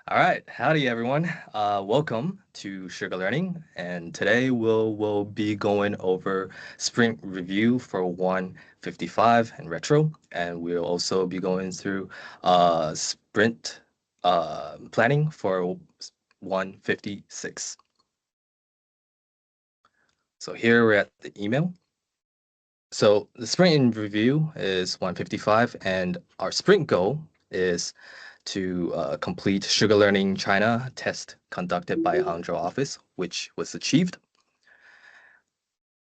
All right, howdy everyone. Welcome to Sugar Learning, and today we'll be going over sprint review for 155 and retro, and we'll also be going through sprint planning for 156. So here we're at the email. So the sprint in review is 155, and our sprint goal is to complete Sugar Learning China test conducted by Hangzhou office, which was achieved.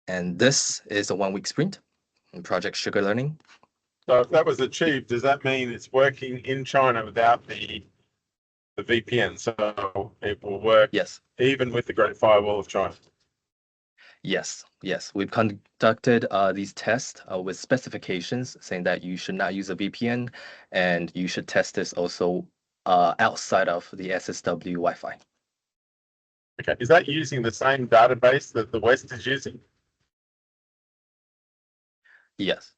And this is a 1 week sprint in Project Sugar Learning. So if that was achieved, does that mean it's working in China without the VPN? So it will work Yes, even with the Great Firewall of China. yes. We've conducted these tests with specifications saying that you should not use a VPN and you should test this also outside of the SSW Wi-Fi. Okay, is that using the same database that the West is using? Yes.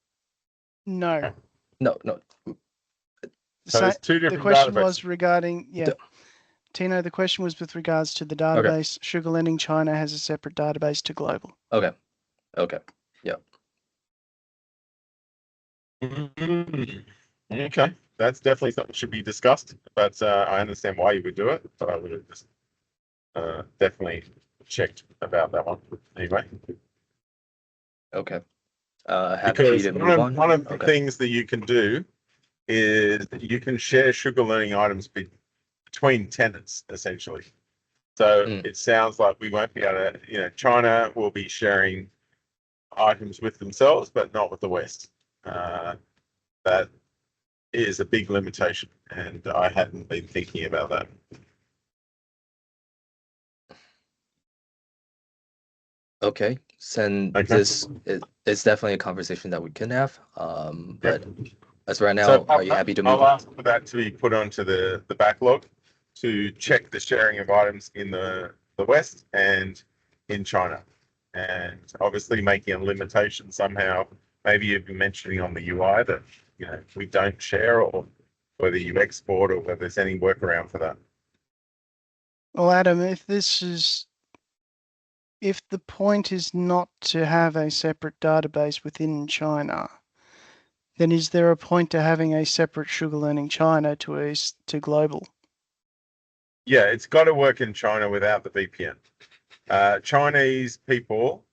No. No. So there's two The different question databases. was regarding, Tino, the question was with regards to the database. Sugar Learning China has a separate database to global. Okay. Okay, that's definitely something that should be discussed, but I understand why you would do it, but I would have just definitely checked about that one anyway. Okay. Happy Because to move on. one of the things that you can do is you can share Sugar Learning items between tenants, essentially. So it sounds like we won't be able to, China will be sharing items with themselves, but not with the West. That is a big limitation, and I hadn't been thinking about that. Okay, so this is definitely a conversation that we can have. But as right now, So are you happy to move I'll on? ask for that to be put onto the backlog to check the sharing of items in the West and in China. And obviously making a limitation somehow, maybe you've been mentioning on the UI that we don't share, or whether you export, or whether there's any workaround for that. Well, Adam, if the point is not to have a separate database within China, then is there a point to having a separate Sugar Learning China to global? Yeah, it's got to work in China without the VPN. Chinese people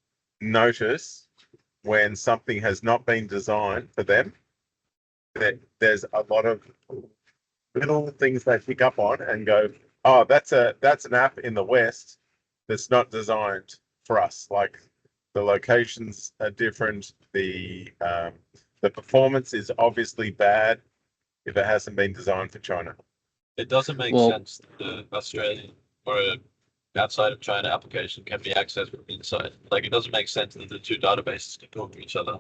notice when something has not been designed for them, that there's a lot of little things they pick up on and go, oh, that's an app in the West that's not designed for us. Like the locations are different, the performance is obviously bad if it hasn't been designed for China. It doesn't make sense that the Australian or outside of China application can be accessed from inside. Like, it doesn't make sense that the two databases can talk to each other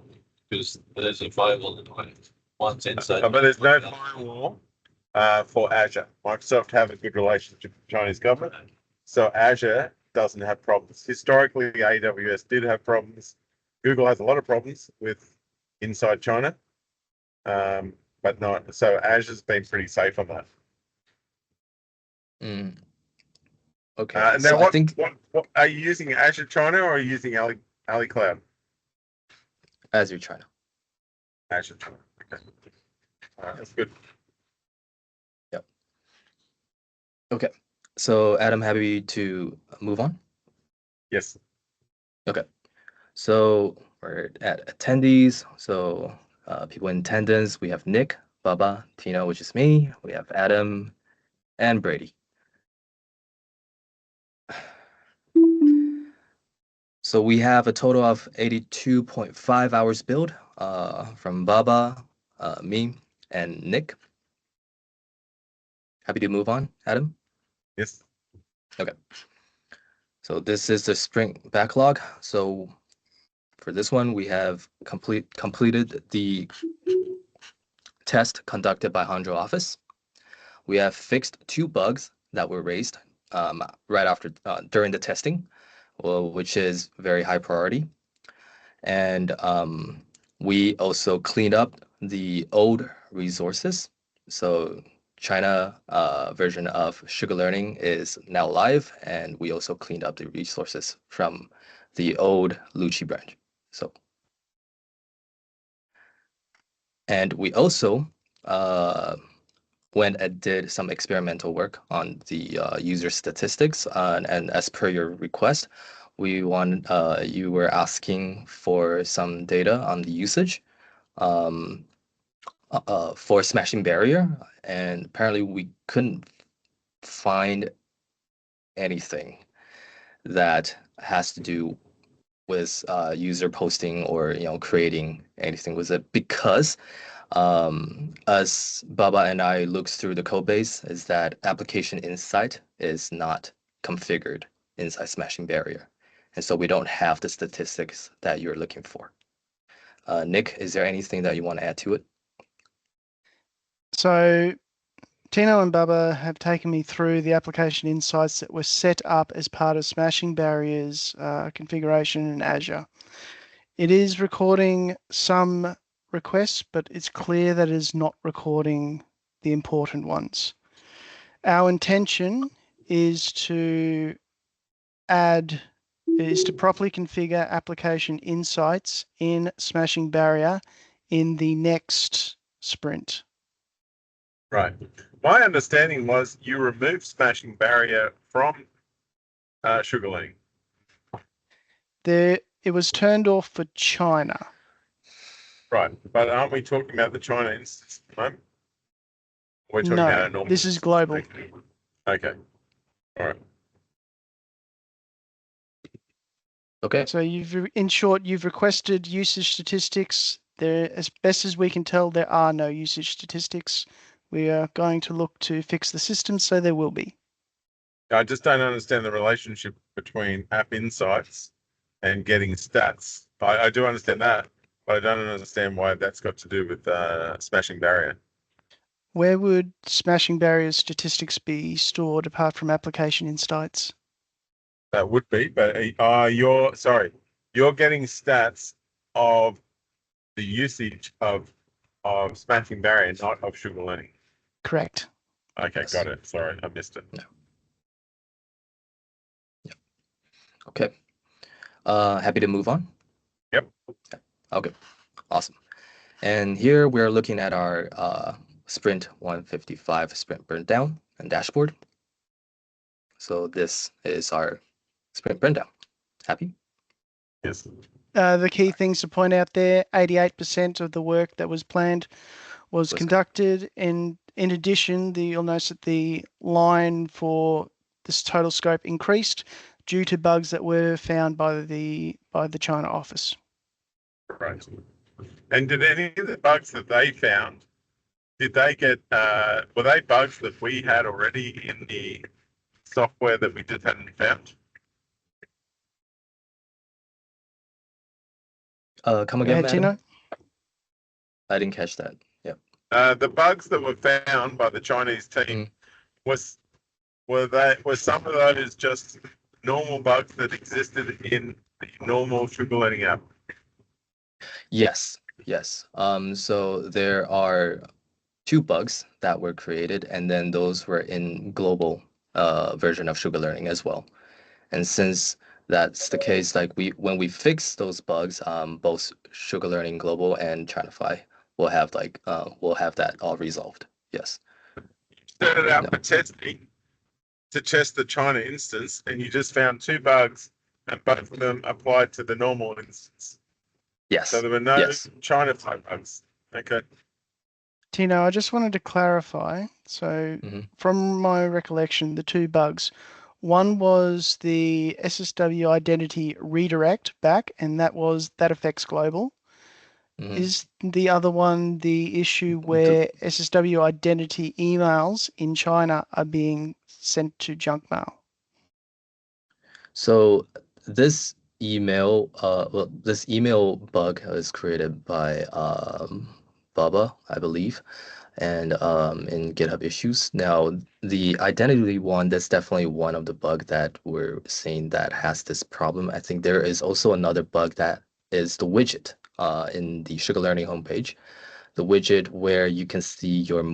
because there's a firewall in the way. One's inside. But there's no firewall for Azure. Microsoft have a good relationship with the Chinese government, so Azure doesn't have problems. Historically, AWS did have problems. Google has a lot of problems with inside China, but not. So Azure's been pretty safe on that. Okay. And now, what are you using? Azure China, or are you using Ali Cloud? Azure China. Azure China. Okay. That's good. Yep. Okay. So Adam, happy to move on? Yes. Okay. So we're at attendees. So people in attendance, we have Nick, Baba, Tino, which is me. We have Adam and Brady. So we have a total of 82.5 hours build from Baba, me, and Nick. Happy to move on, Adam? Yes. Okay. So this is the sprint backlog. So for this one, we have completed the test conducted by Hangzhou office. We have fixed 2 bugs that were raised right after during the testing, which is very high priority. And we also cleaned up the old resources. So China version of SugarLearning is now live, and we also cleaned up the resources from the old Lucci branch. So, and we also went and did some experimental work on the user statistics, and as per your request, you were asking for some data on the usage for Smashing Barrier, and apparently we couldn't find anything that has to do with user posting or creating anything with it, because as Baba and I looked through the code base, is that application insight is not configured inside Smashing Barrier, and so we don't have the statistics that you're looking for. Nick, is there anything that you want to add to it? So Tino and Baba have taken me through the application insights that were set up as part of Smashing Barriers configuration in Azure. It is recording some requests, but it's clear that it is not recording the important ones. Our intention is to properly configure application insights in Smashing Barrier in the next sprint. Right. My understanding was you removed Smashing Barrier from SugarLearning. It was turned off for China. Right. But aren't we talking about the China instance at the moment? We're talking about a normal. This is global. Okay. All right. Okay. So in short, you've requested usage statistics. There, as best as we can tell, there are no usage statistics. We are going to look to fix the system so there will be. I just don't understand the relationship between App Insights and getting stats. I do understand that, but I don't understand why that's got to do with Smashing Barrier. Where would Smashing Barrier statistics be stored apart from application insights? That would be, but you're getting stats of the usage of Smashing Barrier, not of SugarLearning. Correct. Okay, Yes. got it. Sorry, I missed it. No. Yeah. Okay. Happy to move on? Yep. Okay, awesome. And here we're looking at our sprint 155 sprint burn down and dashboard. So this is our sprint burn down. Happy? Yes. The key things to point out there, 88% of the work that was planned was conducted. And in addition, you'll notice that the line for this total scope increased due to bugs that were found by the China office. Right. And did any of the bugs that they found, did they get, were they bugs that we had already in the software that we just hadn't found? Come again, madam? Tino? I didn't catch that. Yeah. The bugs that were found by the Chinese team were some of those just normal bugs that existed in the normal SugarLearning app? Yes. So there are 2 bugs that were created, and then those were in global version of SugarLearning as well. And since that's the case, like when we fix those bugs, both SugarLearning Global and Chinafy will have that all resolved. Yes. You set it out for testing to test the China instance, and you just found 2 bugs, and both of them applied to the normal instance. Yes. So there were no China type bugs. Okay. Tino, I just wanted to clarify. So from my recollection, the 2 bugs, one was the SSW identity redirect back, and that affects global. Is the other one the issue where SSW identity emails in China are being sent to junk mail? So this email bug is created by Baba, I believe, and in GitHub issues. Now, the identity one, that's definitely one of the bug that we're seeing that has this problem. I think there is also another bug that is the widget in the SugarLearning homepage, the widget where you can see your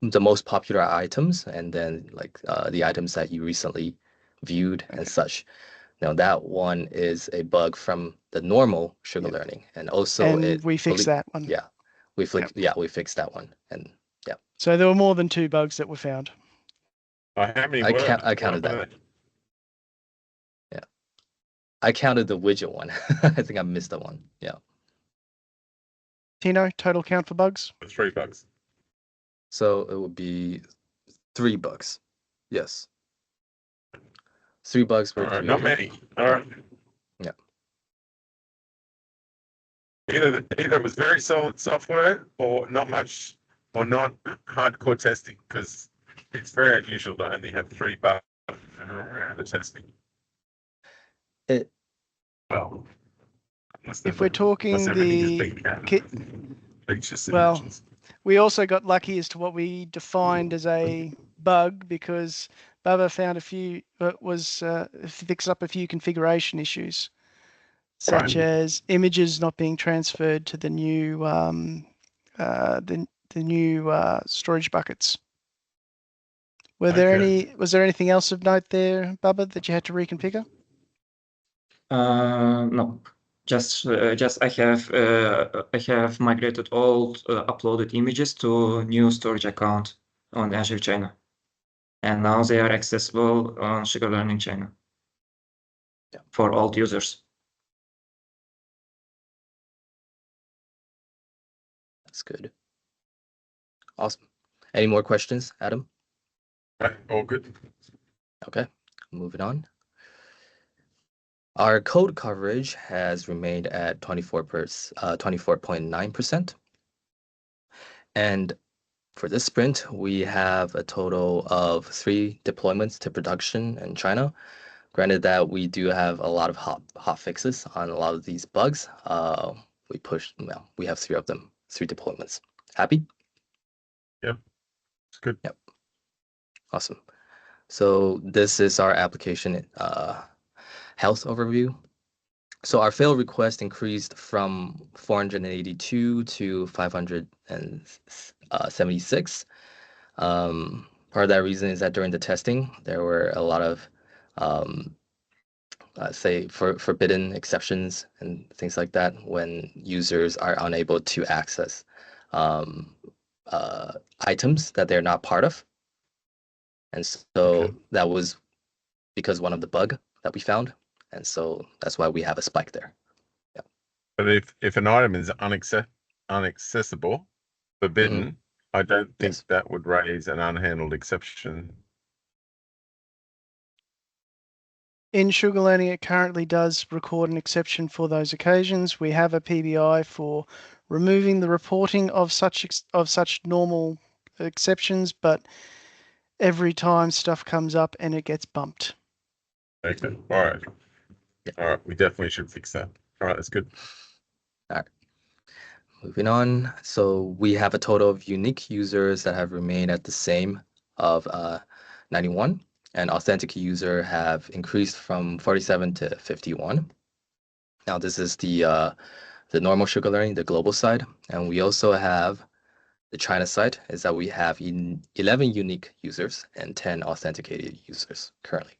the most popular items, and then like the items that you recently viewed and such. Now that one is a bug from the normal SugarLearning, and also and we fixed that one. Yeah, we fixed that one, and yeah. So there were more than 2 bugs that were found. How many I were? I counted that. Yeah, I counted the widget one. I think I missed that one. Yeah. Tino, total count for bugs? 3 bugs. So it would be 3 bugs. Yes. 3 bugs were Not many. All right. Yeah. Either it was very solid software or not much, or not hardcore testing, because it's very unusual to only have 3 bugs around the testing. Well, if we're talking well, we also got lucky as to what we defined as a bug, because Baba found fixed up a few configuration issues, such as images not being transferred to the new storage buckets. Was there anything else of note there, Baba, that you had to reconfigure? No, just I have migrated all uploaded images to new storage account on Azure China, and now they are accessible on SugarLearning China for all users. That's good. Awesome. Any more questions, Adam? All good. Okay, moving on. Our code coverage has remained at 24.9%. And for this sprint, we have a total of 3 deployments to production in China. Granted that we do have a lot of hot fixes on a lot of these bugs. We have 3 of them, 3 deployments. Happy? Yep, it's good. Yep. Awesome. So this is our application health overview. So our fail request increased from 482 to 576. Part of that reason is that during the testing, there were a lot of, say, forbidden exceptions and things like that when users are unable to access items that they're not part of. And so that was because one of the bug that we found. And so that's why we have a spike there. Yeah. But if an item is unaccessible, forbidden, I don't think that would raise an unhandled exception. In SugarLearning, it currently does record an exception for those occasions. We have a PBI for removing the reporting of such normal exceptions, but every time stuff comes up and it gets bumped. Okay. All right. All right. We definitely should fix that. All right. That's good. All right. Moving on. So we have a total of unique users that have remained at the same of 91, and authentic user have increased from 47 to 51. Now this is the normal SugarLearning, the global side, and we also have the China side. Is that we have 11 unique users and 10 authenticated users currently.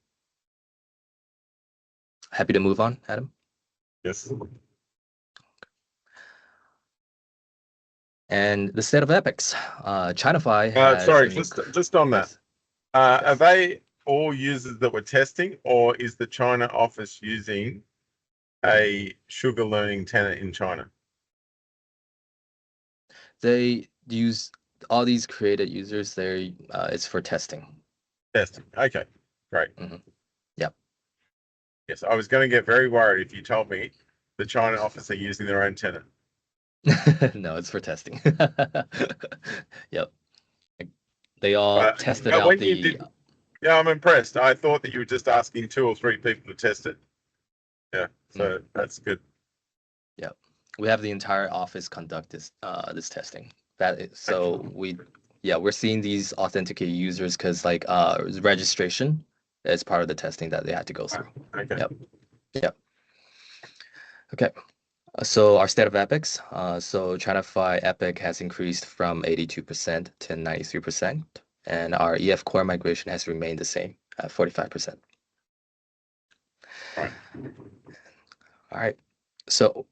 Happy to move on, Adam? Yes. And the state of epics. Chinafy has sorry, just on that. Are they all users that were testing, or is the China office using a SugarLearning tenant in China? They use all these created users. It's for testing. Testing. Okay, great. Yep. Yes, I was going to get very worried if you told me the China office are using their own tenant. No, it's for testing. Yep. They all tested out the. Yeah, I'm impressed. I thought that you were just asking 2 or 3 people to test it. Yeah, so that's good. Yeah, we have the entire office conduct this testing. We're seeing these authenticated users because like registration is part of the testing that they had to go through. Okay. Yep. Okay. So our state of epics, so Chinafy epic has increased from 82% to 93%, and our EF core migration has remained the same at 45%. Right. All right. So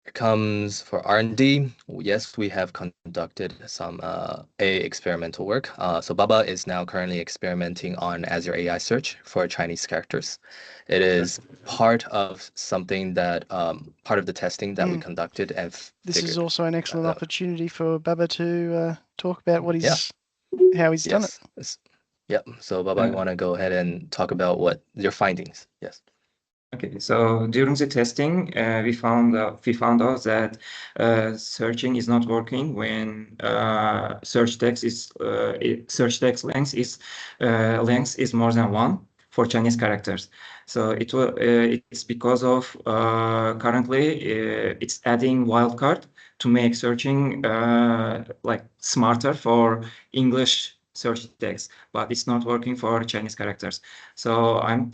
here comes for R&D. Yes, we have conducted some experimental work. So Baba is now currently experimenting on Azure AI search for Chinese characters. It is part of something that part of the testing that we conducted and this is also an excellent out. opportunity for Baba to talk about what he's how he's done it. Yep. So Baba, you want to go ahead and talk about what your findings? Yes. Okay, so during the testing, we found out that searching is not working when search text length is more than 1 for Chinese characters. So it's because of currently it's adding wildcard to make searching like smarter for English search text, but it's not working for Chinese characters. So I'm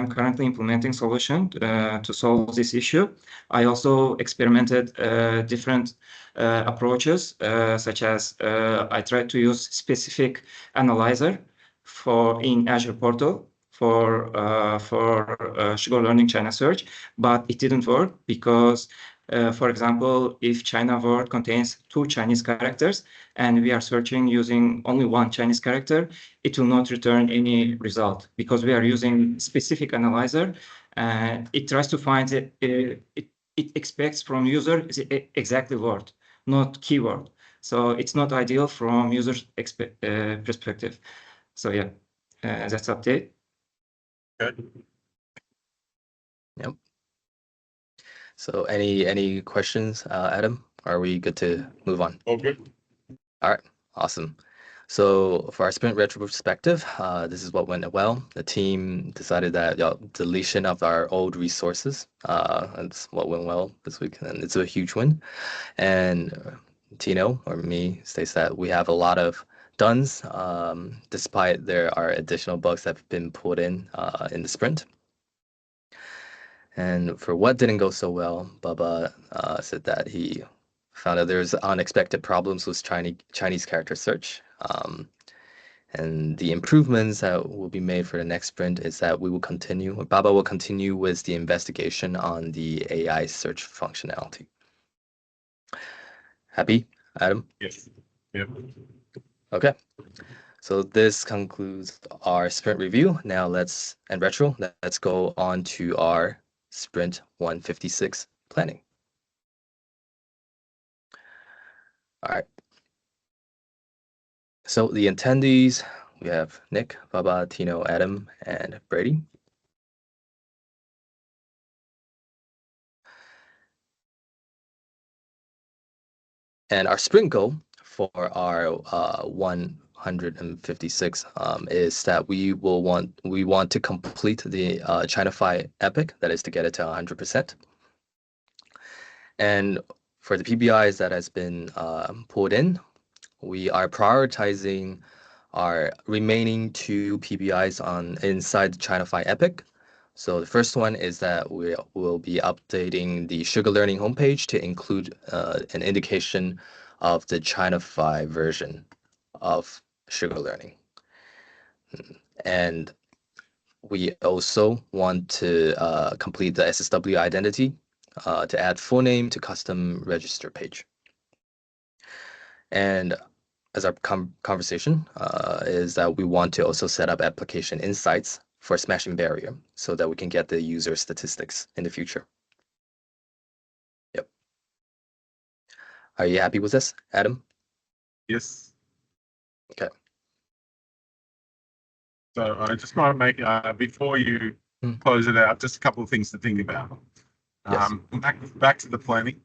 currently implementing solution to solve this issue. I also experimented different approaches, such as I tried to use specific analyzer in Azure portal for SugarLearning China search, but it didn't work because for example, if China word contains 2 Chinese characters and we are searching using only 1 Chinese character, it will not return any result because we are using specific analyzer. It tries to find it expects from user exactly word, not keyword. So it's not ideal from user's perspective. So yeah, that's update. Good. Yep. So any questions, Adam? Are we good to move on? All good. All right, awesome. So for our sprint retrospective, this is what went well. The team decided that deletion of our old resources, that's what went well this week, and it's a huge win. And Tino, or me, states that we have a lot of dones, despite there are additional bugs that have been pulled in the sprint. And for what didn't go so well, Baba said that he found that there's unexpected problems with Chinese character search. And the improvements that will be made for the next sprint is that Baba will continue with the investigation on the AI search functionality. Happy, Adam? Yes. Yep. Okay. So this concludes our sprint review. Now let's go on to our sprint 156 planning. All right. So the attendees, we have Nick, Baba, Tino, Adam, and Brady. And our sprint goal for our 156 is that we want to complete the Chinafy epic, that is to get it to 100%. And for the PBIs that has been pulled in, we are prioritizing our remaining 2 PBIs inside the Chinafy epic. So the first one is that we will be updating the SugarLearning homepage to include an indication of the Chinafy version of SugarLearning. And we also want to complete the SSW identity to add full name to custom register page. And as our conversation is that we want to also set up application insights for smashing barrier so that we can get the user statistics in the future. Yep. Are you happy with this, Adam? Yes. Okay. So I just want to make, before you close it out, just a couple of things to think about. Yes. Back to the planning.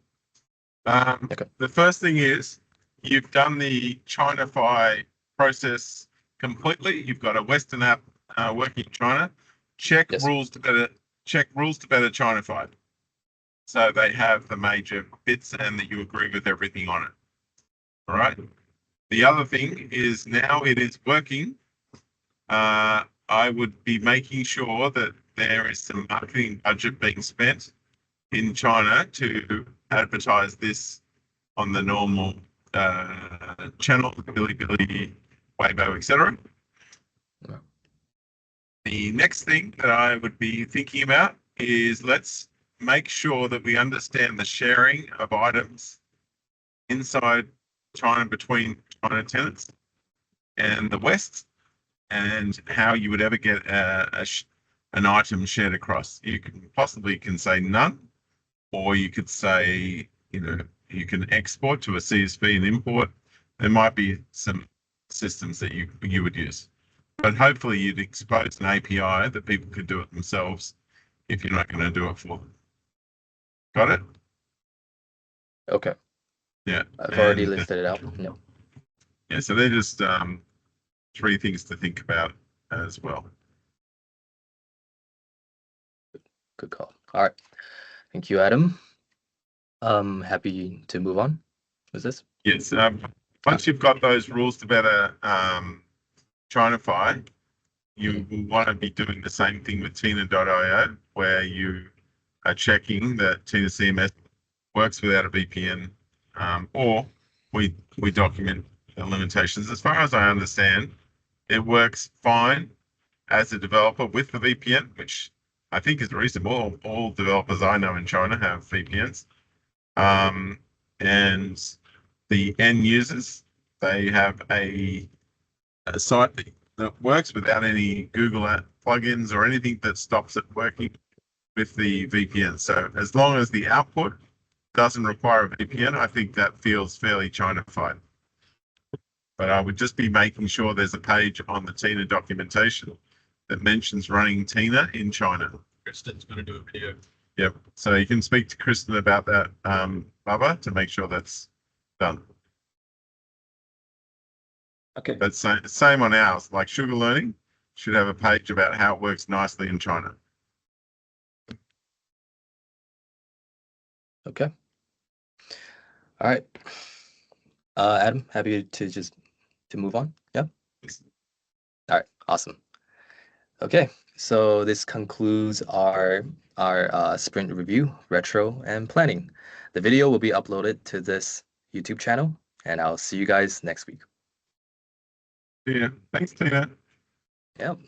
Okay. The first thing is you've done the Chinafy process completely. You've got a Western app working in China. Check rules to better Chinafy. So they have the major bits and that you agree with everything on it. All right. The other thing is now it is working. I would be making sure that there is some marketing budget being spent in China to advertise this on the normal channel, Bilibili, Weibo, etc. Yeah. The next thing that I would be thinking about is let's make sure that we understand the sharing of items inside China between China tenants and the West, and how you would ever get an item shared across. You can say none, or you could say, you can export to a CSV and import. There might be some systems that you would use, but hopefully you'd expose an API that people could do it themselves if you're not going to do it for them. Got it? Okay. Yeah. I've already listed it out. Yep. Yeah, so they're just 3 things to think about as well. Good call. All right. Thank you, Adam. Happy to move on with this. Yes. Once you've got those rules to better Chinify, you will want to be doing the same thing with Tina.io, where you are checking that Tina CMS works without a VPN, or we document the limitations. As far as I understand, it works fine as a developer with the VPN, which I think is reasonable. All developers I know in China have VPNs. And the end users, they have a site that works without any Google plugins or anything that stops it working with the VPN. So as long as the output doesn't require a VPN, I think that feels fairly China-fied. But I would just be making sure there's a page on the Tina documentation that mentions running Tina in China. Kristen's going to do a video. Yep. So you can speak to Kristen about that, Bubba, to make sure that's done. Okay. But same on ours. Like SugarLearning should have a page about how it works nicely in China. Okay. All right. Adam, happy to move on. Yeah. All right. Awesome. Okay. So this concludes our sprint review, retro, and planning. The video will be uploaded to this YouTube channel, and I'll see you guys next week. Yeah. Thanks, Tina. Yep.